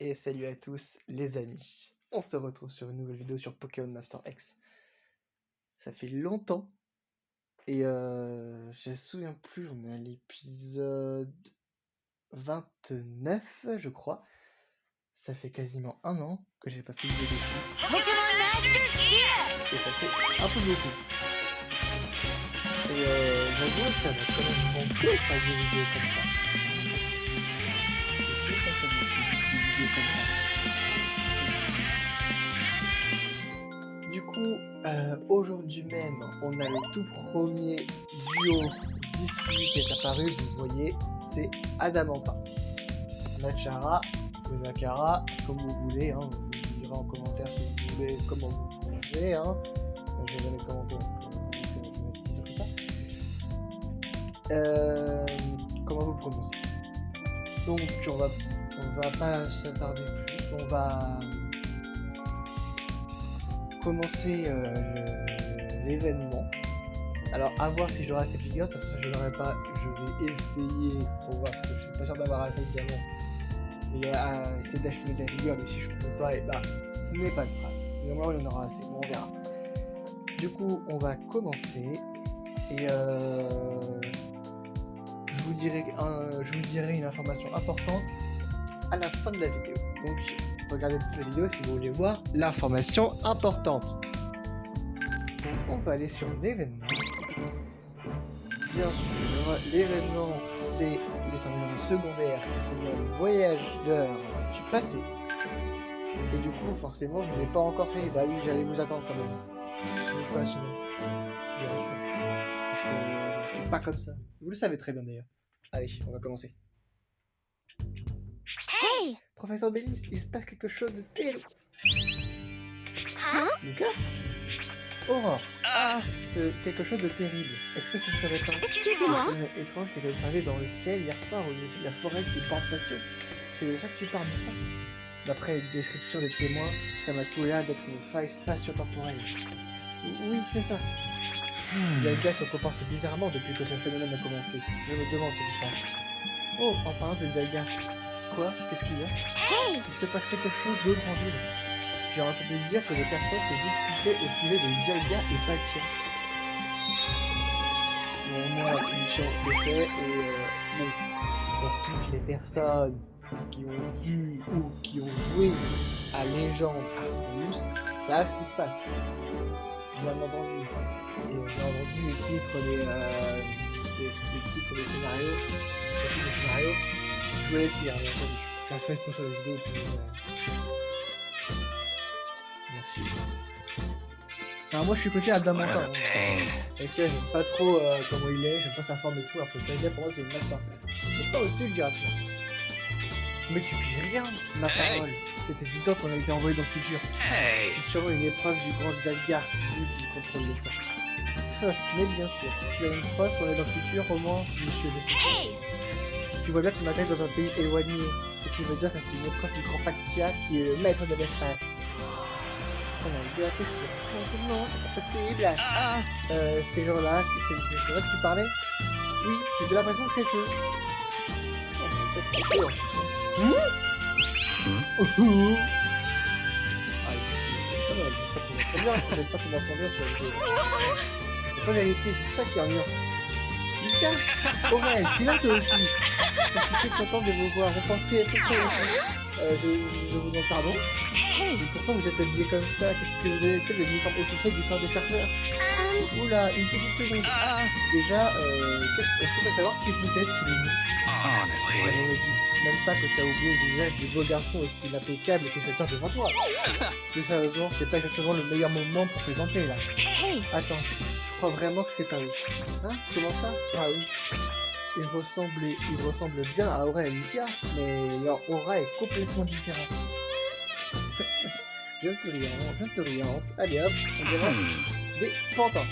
Et salut à tous les amis. On se retrouve sur une nouvelle vidéo sur Pokémon Master X. Ça fait longtemps. Et je me souviens plus, on est à l'épisode 29 je crois. Ça fait quasiment un an que j'ai pas fait de vidéo dessus. Et ça fait un peu beaucoup. Et j'avoue que ça va quand même manquer de faire des vidéos comme ça. Du coup, aujourd'hui même, on a le tout premier duo d'issue qui est apparu, vous voyez, c'est Adamanta. Nachara ou Nakara, comme vous voulez, hein, vous me direz en commentaire si vous voulez comment vous prononcez, hein. Je vais jamais commenter, donc je vais dire ça. Comment vous prononcez. Donc on va pas s'attarder plus, on va commencer l'événement. Alors à voir si j'aurai cette figure, parce que je n'aurai pas, je vais essayer pour voir, parce que je suis pas sûr d'avoir assez de diamants. Mais essayer d'acheter de la figure, mais si je peux pas, et bah ce n'est pas grave. Normalement il y en aura assez, bon, on verra. Du coup on va commencer et je vous dirai une information importante à la fin de la vidéo. Donc regardez toute la vidéo si vous voulez voir l'information importante. Donc on va aller sur l'événement. Bien sûr, l'événement c'est les événements secondaires, c'est le voyageur du passé. Et du coup forcément je ne l'ai pas encore fait. Bah oui, j'allais vous attendre quand même. Je suis pas sinon. Bien sûr. Parce que je ne suis pas comme ça. Vous le savez très bien d'ailleurs. Allez, on va commencer. Hey! Professeur Bellis, il se passe quelque chose de terrible. Hein? Lucas? Aurore. C'est quelque chose de terrible. Est-ce que ce serait pas Excusez-moi. un phénomène étrange qui a été observé dans le ciel hier soir au-dessus de la forêt des plantations? C'est de ça que tu parles, n'est-ce pas? D'après une description des témoins, ça m'a tout l'air d'être une faille spatio-temporelle. Oui, c'est ça. Dialga se comporte bizarrement depuis que ce phénomène a commencé. Je me demande ce qui se passe. Oh, en parlant de Dialga. Quoi? Qu'est-ce qu'il y a? Hey! Il se passe quelque chose d'autre en ville. J'ai entendu dire que des personnes se disputaient au sujet de Dialga et Palkia. Bon, moi, la punition, c'est fait, et bon, pour toutes les personnes qui ont vu ou qui ont joué à Légende Arceus, savent ce qui se passe. Bien entendu. Et bien entendu, les titres des scénarios, surtout des scénarios, je vous laisse lire, bien entendu. Ça fait pour sur la vidéo, puis merci. Alors moi je suis côté Adamanta, ok, j'aime pas trop comment il est, j'aime pas sa forme et tout, alors que Dialga pour moi c'est une masterclass. C'est pas au-dessus du graphisme. Mais tu piges rien, ma parole. C'est évident qu'on a été envoyé dans le futur. C'est sûrement une épreuve du grand Dialga, vu qu'il contrôle le temps. Mais bien sûr, tu as une preuve qu'on est dans le futur, au moins, monsieur le futur. Hey! Tu vois bien qu'on m'attaque dans un pays éloigné, ce qui veut dire que c'est une épreuve du grand Palkia qui est le maître de l'espace. Oh my god, qu'est-ce que... Non, c'est pas possible. Ces gens-là, c'est vrai que tu parlais? Oui, j'ai de l'impression que c'est eux. Oh my god, c'est eux. J'aime pas qu'on m'entend bien sur la vidéo. Faut pas vérifier, c'est ça qui est ennuyant. Lucas, Aurel, tu es là toi aussi. Je suis content de vous voir. Vous pensez être ça aussi. Je vous demande pardon. Hey! Et pourquoi vous êtes habillé comme ça? Qu'est-ce que vous avez fait de l'uniforme auto-fait du corps des chercheurs? Oula, une petite seconde. Déjà, est-ce que tu peux savoir qui vous êtes tous les deux? Je me dis même pas que t'as oublié le visage du beau garçon au style impeccable qui se tient devant toi. Plus sérieusement, c'est pas exactement le meilleur moment pour présenter là. Hey! Attends, je crois vraiment que c'est pas eux. Hein? Comment ça? Ah oui. Ils ressemblent bien à Aura et Lucia, mais leur aura est complètement différente. Je souriante. Allez hop, on dirait des pantins.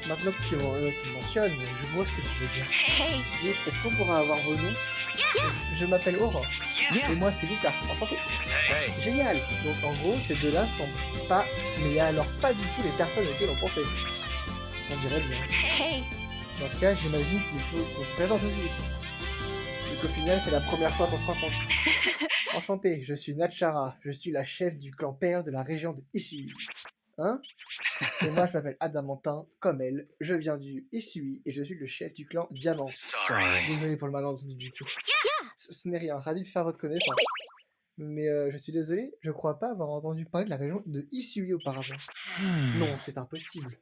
Maintenant que tu mentionnes, je vois ce que tu veux dire. Hey! Dis, est-ce qu'on pourra avoir vos noms? Je m'appelle Aurore. Et moi c'est Lucas. Enchanté. Génial. Donc en gros, ces deux-là sont pas, mais alors pas du tout les personnes auxquelles on pensait. On dirait bien. Hey! Dans ce cas, j'imagine qu'il faut qu'on se présente aussi. qu'au final, c'est la première fois qu'on se rencontre. Enchanté, je suis Natchara, je suis la chef du clan père de la région de Isui. Hein? Et moi, je m'appelle Adamantin, comme elle, je viens du Isui et je suis le chef du clan Diamant. Désolé pour le malentendu du coup. Ce n'est rien, ravi de faire votre connaissance. Mais je suis désolé, je crois pas avoir entendu parler de la région de Isui auparavant. Non, c'est impossible.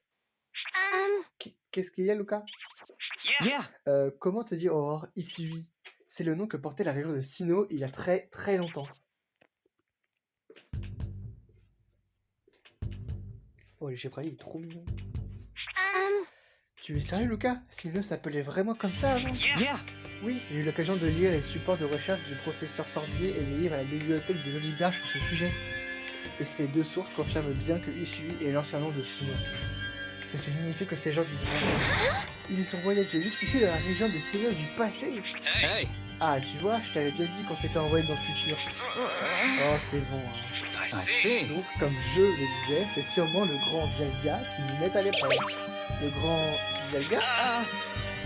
Qu'est-ce qu'il y a, Lucas? Comment te dire, Aurore, Isui? C'est le nom que portait la région de Sinnoh il y a très très longtemps. Oh, le Géprali, il est trop mignon. Tu es sérieux, Lucas? Sinnoh s'appelait vraiment comme ça avant? Oui, j'ai eu l'occasion de lire les supports de recherche du professeur Sorbier et des livres à la bibliothèque de Joliberge sur ce sujet. Et ces deux sources confirment bien que Isui est l'ancien nom de Sinnoh. Ce qui signifie que ces gens disent vraiment. Ils y sont voyagés jusqu'ici dans la région des seigneurs du passé. Ah, tu vois, je t'avais bien dit qu'on s'était envoyé dans le futur. Oh, c'est bon. Hein. Donc, comme je le disais, c'est sûrement le grand Dialga qui nous met à l'épreuve. Le grand Dialga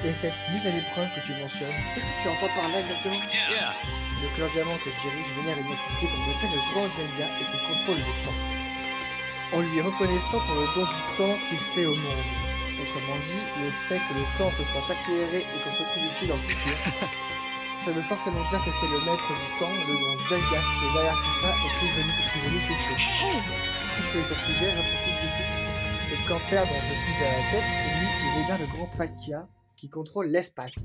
et cette mise à l'épreuve que tu mentionnes. Qu'est-ce que tu entends par là exactement? Le clan diamant que je dirige vénère une entité qu'on appelle le grand Dialga et qui contrôle le temps. En lui reconnaissant pour le don du temps qu'il fait au monde. Autrement dit, le fait que le temps se soit accéléré et qu'on se retrouve ici dans le futur, ça veut forcément dire que c'est le maître du temps, le grand Dialga, qui est derrière tout ça et qui est venu tester. Puisque les sorcières profitent du coup. Et quand père dont je suis à la tête, c'est lui qui vénère le grand Palkia, qui contrôle l'espace.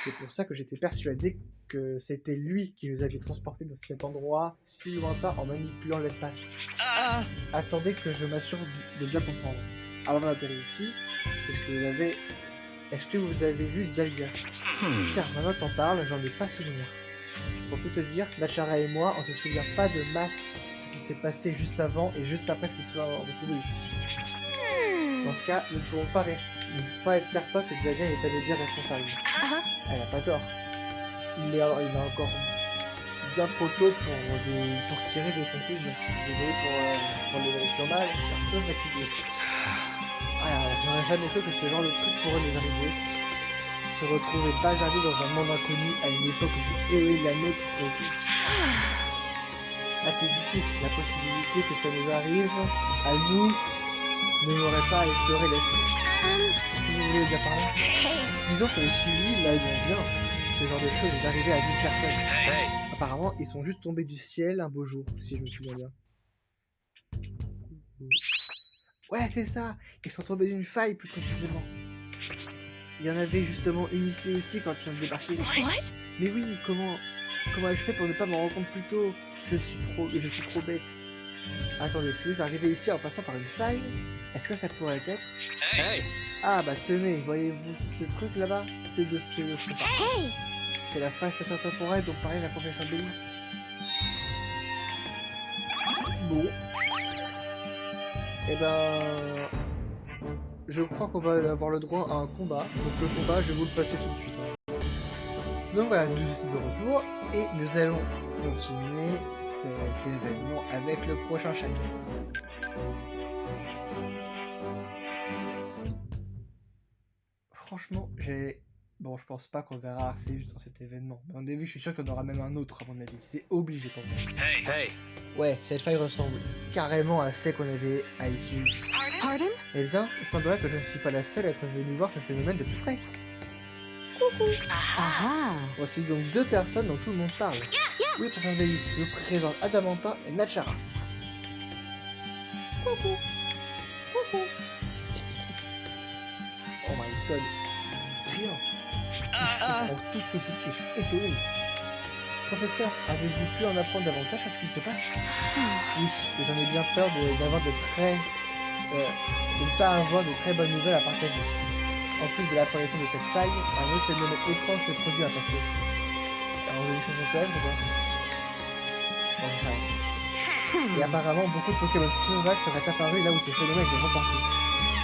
C'est pour ça que j'étais persuadé que c'était lui qui nous avait transportés dans cet endroit si lointain en manipulant l'espace. Attendez que je m'assure de bien comprendre. Avant d'atterrir ici, est-ce que vous avez vu Dialga? Tiens, maintenant t'en parles, j'en ai pas souvenir. Pour tout te dire, Natchara et moi, on se souvient pas de masse ce qui s'est passé juste avant et juste après ce qui se soit retrouvé ici. Dans ce cas, nous ne pouvons pas être certains que Dialga est bel et bien responsable. Elle a pas tort. Il est encore bien trop tôt pour tirer des conclusions. Désolé pour les lectures mal, je suis un peu fatigué. J'aurais jamais cru que ce genre de truc pourrait nous arriver. Se retrouver bazardé dans un monde inconnu à une époque où la nôtre recule. À tout de suite, la possibilité que ça nous arrive, à nous, ne m'aurait pas effleuré l'esprit. Qu'est-ce que vous voulez dire par là? Disons que les suivis, là, ils vont bien. Ce genre de choses est arrivé à 10 personnes. Apparemment, ils sont juste tombés du ciel un beau jour, si je me souviens bien. Ouais, c'est ça. Ils sont tombés d'une faille, plus précisément. Il y en avait justement une ici aussi quand ils ont débarqué. Mais oui, comment ai-je fait pour ne pas m'en rendre compte plus tôt? Je suis trop bête. Attendez, si vous arrivez ici en passant par une faille, est-ce que ça pourrait être... Ah bah tenez, voyez-vous ce truc là-bas? C'est la faille spatio-temporelle dont parlait la professeure Bélis. Bon. Eh ben... Je crois qu'on va avoir le droit à un combat. Donc le combat, je vais vous le passer tout de suite. Donc voilà, nous sommes de retour. Et nous allons continuer cet événement avec le prochain chapitre. Franchement, Bon, je pense pas qu'on verra Arceus dans cet événement. Mais au début, je suis sûr qu'il y en aura même un autre, à mon avis. C'est obligé pour moi. Ouais, cette faille ressemble carrément à celle qu'on avait à Isui. Pardon? Eh bien, il semblerait que je ne suis pas la seule à être venue voir ce phénomène de plus près. Coucou. Voici donc deux personnes dont tout le monde parle. Oui, professeur Bélis, je vous présente Adamantin et Natchara. Coucou. Oh my god. Rien. Je comprends tout ce que je suis étonné. Professeur, avez-vous pu en apprendre davantage sur ce qui se passe? Oui, et j'en ai bien peur de ne pas avoir de très bonnes nouvelles à partager. En plus de l'apparition de cette faille, un autre phénomène étrange s'est produit à passer. Alors, vous avez chose de quoi? Bon, je sais rien. Et apparemment, beaucoup de Pokémon sauvages seraient apparus là où ces phénomènes étaient reportés.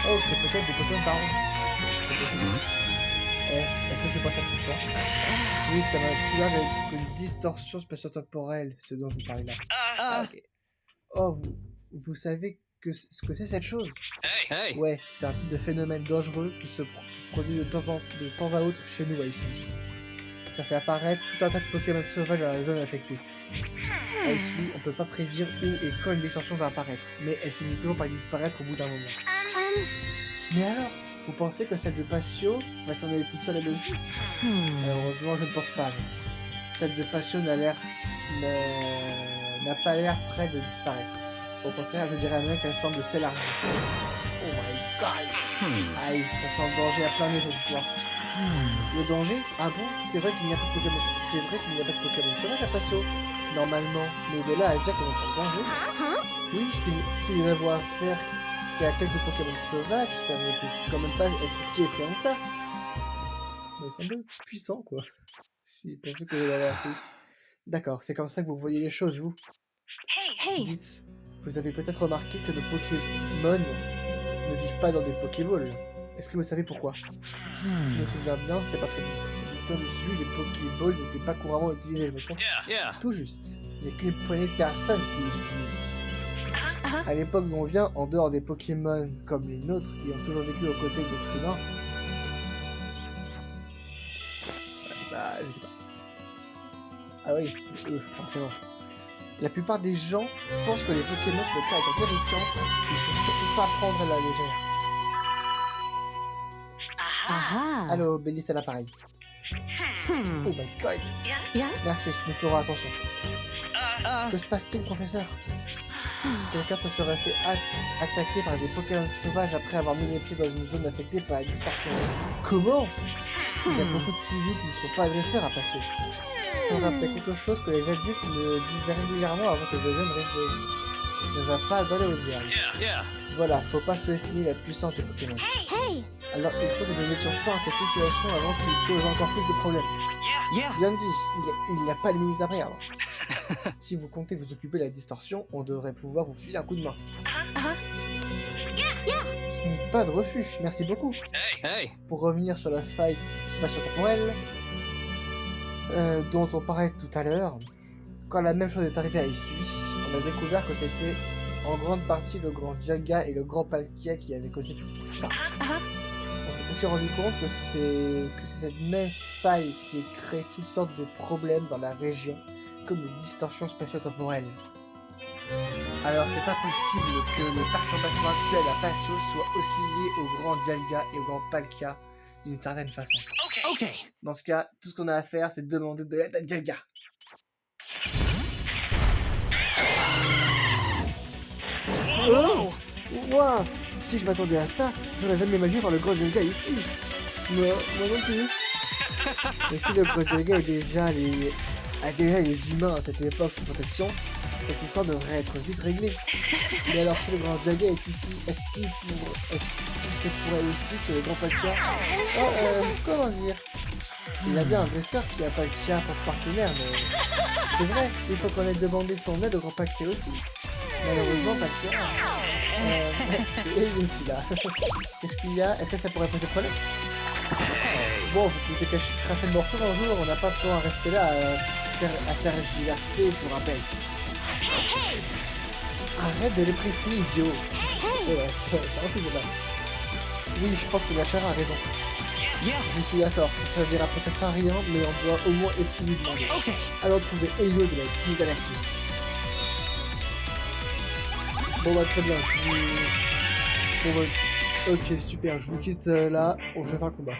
Oh, c'est peut-être des Pokémon par an. Est-ce que tu penses à ce que je cherche? Oui, ça m'a tout l'air d'être une distorsion spatio-temporelle, ce dont vous parlez là. Ok. Oh, vous savez ce que c'est cette chose? Ouais, c'est un type de phénomène dangereux qui se produit de temps à autre chez nous à Isui. ça fait apparaître tout un tas de Pokémon sauvages dans la zone affectée. Ici, on peut pas prédire où et quand une extension va apparaître, mais elle finit toujours par disparaître au bout d'un moment. Mais alors, vous pensez que celle de Patio va s'en aller toute seule elle aussi? Malheureusement, je ne pense pas. Celle de Patio n'a pas l'air près de disparaître. Au contraire, je dirais même qu'elle semble s'élargir. Oh my god! Aïe, on sent le danger à plein nez cette histoire. Le danger? Ah bon? C'est vrai qu'il n'y a pas de Pokémon. C'est vrai qu'il n'y a pas de Pokémon sauvage à Patio. Normalement, mais de là à dire qu'on est en danger. Oui, si nous avons affaire qu'à quelques Pokémon sauvages, ça ne peut quand même pas être si effrayant que ça. Mais c'est un peu puissant, quoi. Si, pour ceux que vous avez assez. D'accord, c'est comme ça que vous voyez les choses, vous. Hey! Dites, vous avez peut-être remarqué que nos Pokémon ne vivent pas dans des Pokéballs. Est-ce que vous savez pourquoi? Si je me souviens bien, c'est parce que du temps dessus, les Pokéballs n'étaient pas couramment utilisés, je me Tout juste. Il n'y a qu'une poignée de personnes qui les utilisent. À l'époque où on vient, en dehors des Pokémon comme les nôtres, qui ont toujours vécu aux côtés d'êtres humains, bah, je sais pas. Ah oui, forcément. La plupart des gens pensent que les Pokémon sont des créatures terrifiantes, il ne faut surtout pas prendre à la légère. Allô, Bélis à l'appareil. Oh my god. Merci, nous ferons attention. Que se passe-t-il, professeur? Quelqu'un se serait fait attaquer par des Pokémon sauvages après avoir mis les pieds dans une zone affectée par la distorsion. Comment? Il y a beaucoup de civils qui ne sont pas agresseurs à Patio. Ça me rappelle quelque chose que les adultes me disaient régulièrement avant que je vienne réfléchir. Ne va pas dans les hautes herbes. Voilà, faut pas sous-estimer la puissance des Pokémon. Alors il faut que nous mettions fin à cette situation avant qu'il cause encore plus de problèmes. Bien dit, il n'y a pas de minute à perdre. Si vous comptez vous occuper de la distorsion, on devrait pouvoir vous filer un coup de main. Ce n'est pas de refus, merci beaucoup. Pour revenir sur la faille spatio-temporelle dont on parlait tout à l'heure, quand la même chose est arrivée à Isui, on a découvert que c'était en grande partie le grand Dialga et le grand Palkia qui avaient causé tout ça. On s'est aussi rendu compte que c'est cette même faille qui a créé toutes sortes de problèmes dans la région, comme les distorsions spatio-temporelles. Alors c'est pas possible que les perturbations actuelles à Patio soient aussi liées au grand Dialga et au grand Palkia d'une certaine façon. Dans ce cas, tout ce qu'on a à faire, c'est demander de l'aide à Dialga. Oh wow. Si je m'attendais à ça, j'aurais jamais imaginé voir le grand Dialga ici. Moi non plus. Mais si le grand Dialga a déjà les humains à cette époque de protection, cette histoire devrait être vite réglée. Mais alors si le grand Dialga est ici, est-ce que c'est pour elle aussi que le grand Palkia... comment dire? Il a bien un dresseur qui a Palkia pour partenaire, mais... C'est vrai, il faut qu'on ait demandé son aide au grand Palkia aussi. Malheureusement, Palkia... c'est ici là. Qu'est-ce qu'il y a? Est-ce que ça pourrait poser problème? Bon, vous pouvez cracher le morceau un jour, on n'a pas de temps à rester là à faire diverser pour rappel. Arrête de les presser, idiot. C'est un peu dommage. Oui, je pense que la chère a raison. Je suis d'accord, ça dira peut-être à rien, mais on doit au moins essayer de demander. Alors trouver Helio de la Team Galaxy. Bon bah très bien, ok super, je vous quitte là, je vais faire le combat.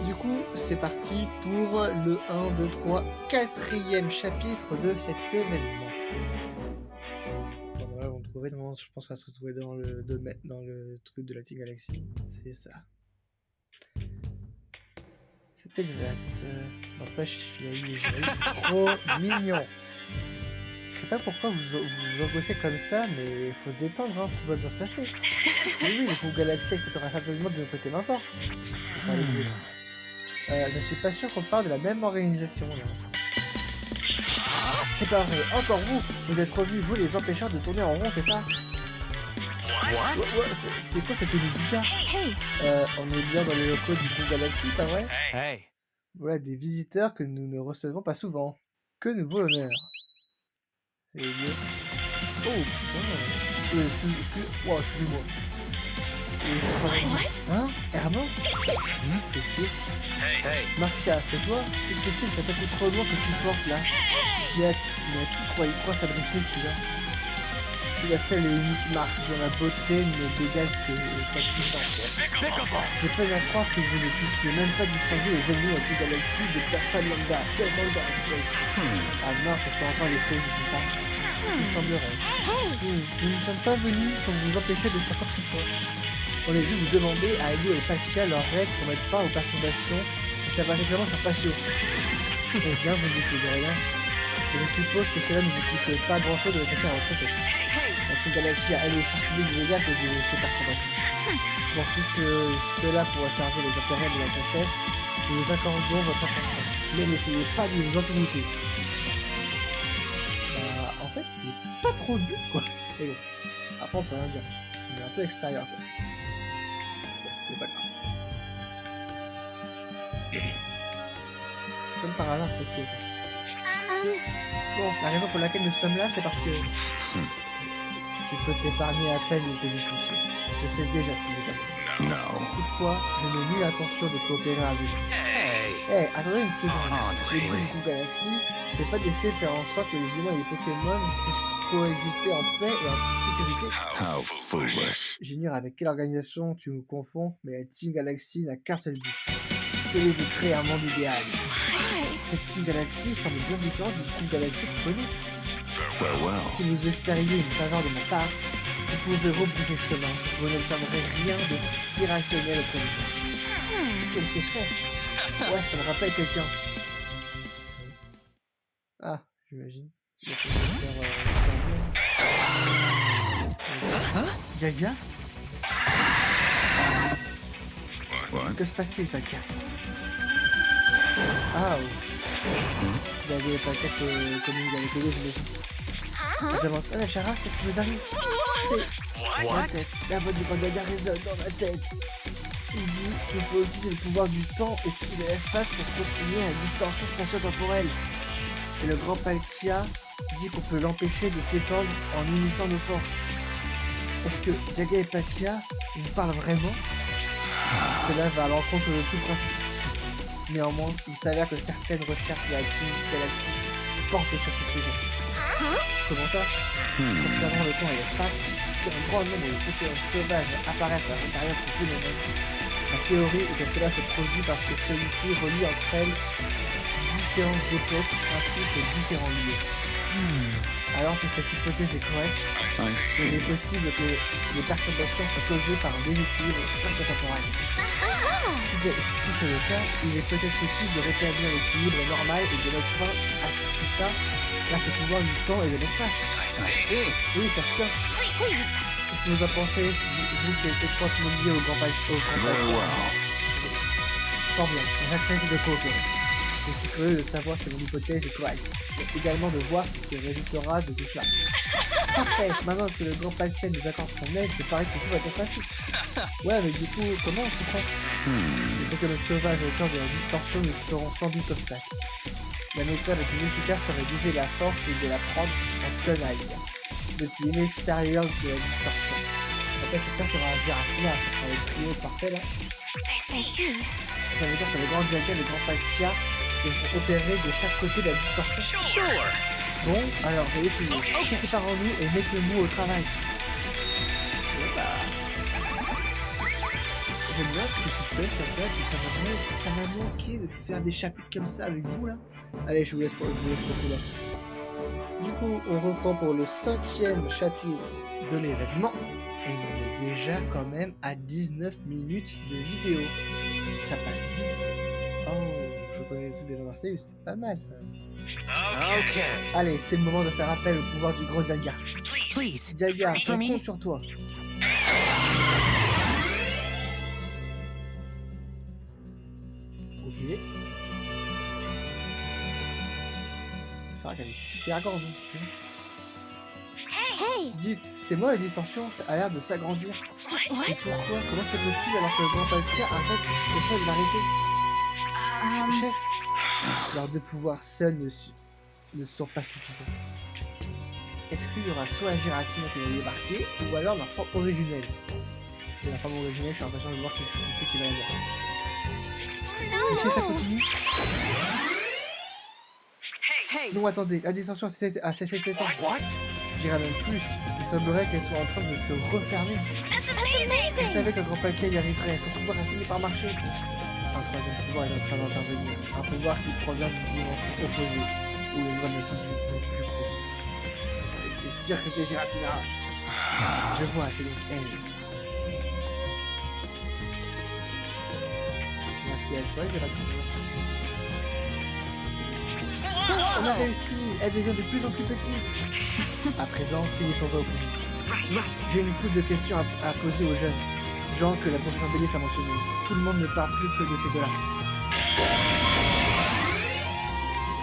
Du coup, c'est parti pour le 1, 2, 3, 4e chapitre de cet événement. Bon, voilà, on trouvait, je pense qu'on va se retrouver dans le truc de la Team Galaxy. C'est ça. C'est exact. N'empêche, il est trop mignon. Je sais pas pourquoi vous angoissez comme ça, mais faut se détendre, hein, tout va bien se passer. Oui, le groupe Galaxy acceptera certainement de nous prêter main forte. Je suis pas sûr qu'on parle de la même organisation là. C'est pas vrai, encore vous êtes revenus jouer les empêcheurs de tourner en rond, c'est ça? C'est quoi cette tenue bizarre? On est bien dans les locaux du groupe Galaxy, pas vrai? Voilà des visiteurs que nous ne recevons pas souvent. Que nous vaut l'honneur. C'est mieux. Oh putain. Excuse-moi. Hein? Hermos? Petit. Marcia, c'est toi? Qu'est-ce que c'est? Ça tapis trop loin que tu portes là. Mais qui croit s'adresser celui-là? Je suis la seule et unique Mars dont la beauté ne dégage que sa puissance. Je peine à croire que vous ne puissiez même pas distinguer les ennemis dans toute galaxie de personnes lambda. Quel manque de respect. Ah mince, on fait encore les choses et tout ça. Il semblerait. Nous ne sommes pas venus pour vous empêcher de faire quoi que ce soit. On est juste vous demander à aider et Pascal leurs règles pour mettre fin aux perturbations et ça va régulièrement sur Patio. Eh bien, vous ne dites rien. Et je suppose que cela ne vous coûte pas grand chose de le cacher en retraite. La galaxie a elle aussi subi des dégâts à cause de ces perturbations. Bon, puisque cela pourra servir les intérêts de la princesse, nous vous accordons votre attention. Mais n'essayez pas de nous en douter. Bah, en fait, c'est pas trop le but, quoi. Mais bon, après on peut rien dire. On est un peu extérieur, quoi. Bon, c'est pas grave. Comme par hasard, c'est ok, ça. Bon, la raison pour laquelle nous sommes là, c'est parce que tu peux t'épargner à peine de tes justifiés. Je sais déjà ce que vous avez. Toutefois, je n'ai nulle intention de coopérer avec vous. Hey, attendez une seconde. Le but du coup Galaxy, c'est pas d'essayer de faire en sorte que les humains et les Pokémon puissent coexister en paix et en sécurité. J'ignore avec quelle organisation tu me confonds, mais la Team Galaxy n'a qu'un seul but. Celui de créer un monde idéal. Cette Team Galaxy semble bien différente du Team Galaxy que connaît. Si vous espériez une faveur de ma part, vous pouvez rebrousser chemin. Vous n'obtiendrez rien de irrationnel auprès de vous. Quelle sécheresse! Ouais, ça me rappelle quelqu'un. Ah, j'imagine. Gaga? Que se passe-t-il, Paca? Ah, oui. Il y avait Paca comme il avait connu, j'imagine. Je demande, ah, la Chara, qu'est-ce qui vous arrive? C'est ma tête. La voix du grand Gaga résonne dans ma tête. Il dit qu'il faut utiliser le pouvoir du temps et de l'espace pour continuer à une distorsion spatio-temporelle. Et le grand Palkia dit qu'on peut l'empêcher de s'étendre en unissant nos forces. Est-ce que Gaga et Palkia vous parlent vraiment? Cela va à l'encontre de tout principe. Néanmoins, il s'avère que certaines recherches de la Team Galaxy portent sur ce sujet. Comment ça? Concernant le temps et l'espace, si un grand nombre de Pokémon sauvages apparaissent à l'intérieur de ce phénomène, la théorie est que cela se produit parce que celui-ci relie entre elles différentes époques ainsi que différents lieux. Alors que cette hypothèse est correcte, il est possible que les perturbations soient causées par un déséquilibre spatio-temporel. Si c'est le cas, il est peut-être possible de rétablir l'équilibre normal et de mettre fin à tout ça grâce au pouvoir du temps et de l'espace. Oui, ça se tient. Qu'est-ce que vous en pensez, vous qui êtes étroitement lié au grand Palkia? Fort bien, j'accepte de coopérer. Je suis curieux de savoir si mon hypothèse est correcte, mais également de voir ce qui résultera de tout cela. Parfait, maintenant que le grand Palkia nous accorde son aide, c'est pareil que tout va être facile. Ouais, mais du coup, comment on se fait? Les Pokémon sauvages au cœur de la distorsion nous feront sans doute obstacle. La méthode la plus efficace serait d'user la force et de la prendre en tenaille, depuis l'extérieur de la distorsion. Après, j'espère qu'il y aura un girafe là, ça sera le trio parfait là. Ça veut dire que le grand Gaga et le grand Palkia devront opérer de chaque côté de la distorsion. Bon, alors je vais essayer. Séparons-nous et mettez-nous au travail. J'aime bien ce suspense en fait, ça m'a manqué de faire des chapitres comme ça avec vous là. Allez, je vous laisse pour là. Du coup, on reprend pour le 5e chapitre de l'événement. Et on est déjà quand même à 19 minutes de vidéo. Ça passe vite. Oh, je connais tout déjà Marseille, c'est pas mal ça. Okay. Allez, c'est le moment de faire appel au pouvoir du gros Dialga. Dialga, on compte sur toi. Ok. C'est vrai qu'elle est super grande. Dites, c'est moi la distorsion, ça a l'air de s'agrandir. Et pourquoi? Comment c'est possible alors que le grand Palkia arrête essaie de l'arrêter? Chef, leurs deux pouvoirs seuls ne sont pas suffisants. Est-ce qu'il y aura soit la gélatine qui va débarquer, ou alors leur forme originelle? c'est la forme originale, je suis impatient de voir ce qu'il va dire. No. Et ça continue. Hey. Non, attendez, la descension à 7 ans. What? J'irai même plus. Il semblerait qu'elle soit en train de se refermer. That's Je amazing. savais qu'un grand paquet y arriverait. Son pouvoir a fini par marcher. Un troisième pouvoir est en train d'intervenir. Un pouvoir qui provient d'une dimension opposée. Où les lois ne sont plus pro. J'étais sûr que c'était Giratina. Je vois, c'est donc elle. Merci à toi, Giratina. On a réussi. Elle devient de plus en plus petite. À présent, finissons-en au plus vite. J'ai une foule de questions à poser aux jeunes. Genre que la professeure Bélis a mentionné. Tout le monde ne parle plus que de ces deux-là.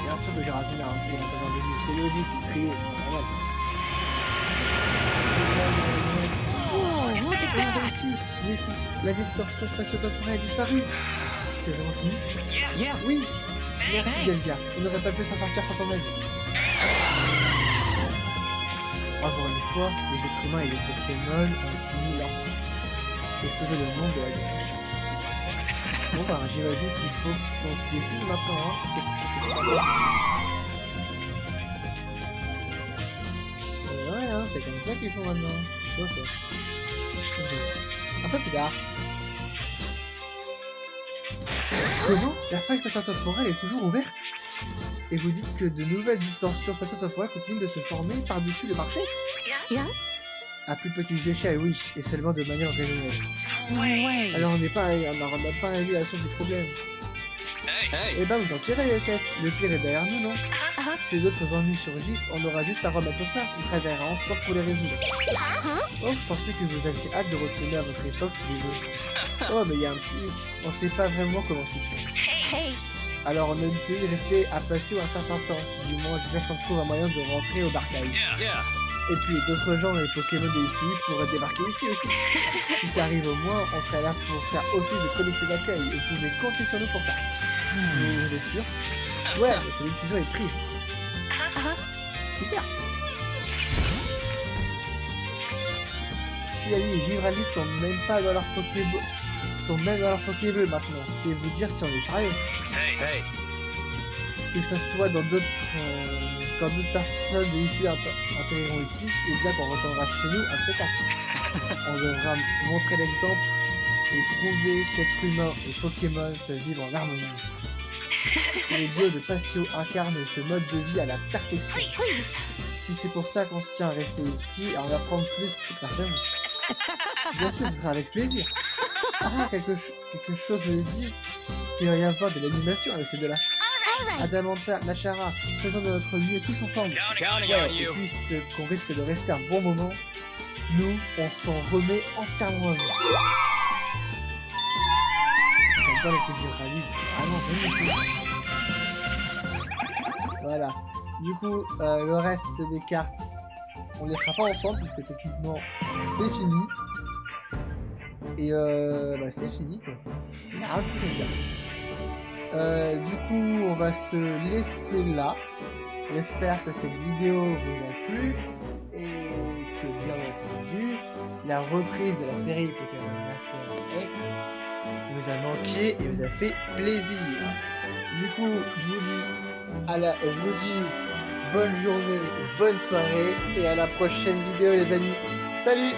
Bien sûr que Giratina a un peu intervenu. C'est logique, c'est trio, c'est normal. Whoa, look at On a that. réussi. La distorsion spatio-temporelle a disparu. C'est vraiment fini? Yeah. Oui. Merci Delga. On n'aurait pas pu s'en sortir sans ton aide. Encore une fois, les êtres humains et les Pokémon ont uni leurs forces et sauvé le monde de la destruction. Bon bah j'imagine qu'il faut qu'on se décide maintenant, hein. Ouais, hein, c'est comme ça qu'ils font maintenant. Ok. Un peu plus tard. Comment? La faille spatio-temporelle est toujours ouverte? Et vous dites que de nouvelles distorsions spatio-temporelles continuent de se former par-dessus le marché? Yes? À plus petites échelles, oui, et seulement de manière occasionnelle. No way. Alors on n'a pas réglé la source du problème. Hey. Eh ben vous en tirez les têtes. Le pire est derrière nous, non? Si d'autres ennuis surgissent, on aura juste à remettre ça. On travaillera ensemble pour les résoudre. Oh, je pensais que vous aviez hâte de retourner à votre époque tous les deux. Oh, mais il y a un petit hic. On sait pas vraiment comment s'y prendre. Hey. Alors on a décidé de rester à Patio un certain temps. Du moins, je laisse qu'on trouve un moyen de rentrer au barcail. Yeah. Et puis d'autres gens, les Pokémon de ici, pourraient débarquer ici aussi. Si ça arrive au moins, on serait là pour faire office de comité d'accueil. Et vous pouvez compter sur nous pour ça. Vous êtes sûr? Ouais, cette décision est prise. Super. Filali et Givrali sont même pas dans leur Pokéball. Sont même dans leur Pokéball maintenant. C'est vous dire si on est sérieux. Hey. Que ça soit dans d'autres... quand d'autres personnes de l'issue atterriront ici, ou bien qu'on retournera chez nous à C4. On devra montrer l'exemple et prouver qu'être humain et Pokémon peuvent vivre en harmonie. Les dieux de Patio incarnent ce mode de vie à la perfection. Please. Si c'est pour ça qu'on se tient à rester ici et à en apprendre plus sur personne, bien sûr, ce sera avec plaisir. Ah, quelque chose me dit qu'il va y avoir de l'animation avec ces deux-là. All right. Adamanta, Nashara, faisons de notre mieux tous ensemble. Counting on Et you. puisqu'on risque de rester un bon moment, nous, on s'en remet entièrement à vous. J'adore les figures rallye, vraiment magnifique. Voilà. Du coup, le reste des cartes, on les fera pas ensemble puisque techniquement c'est fini. Et bah c'est fini quoi. Il n'y a rien de plus à dire. Du coup, on va se laisser là. J'espère que cette vidéo vous a plu et que bien entendu, la reprise de la série Pokémon Masters X vous a manqué et vous a fait plaisir. Du coup, je vous dis bonne journée, bonne soirée et à la prochaine vidéo les amis. Salut!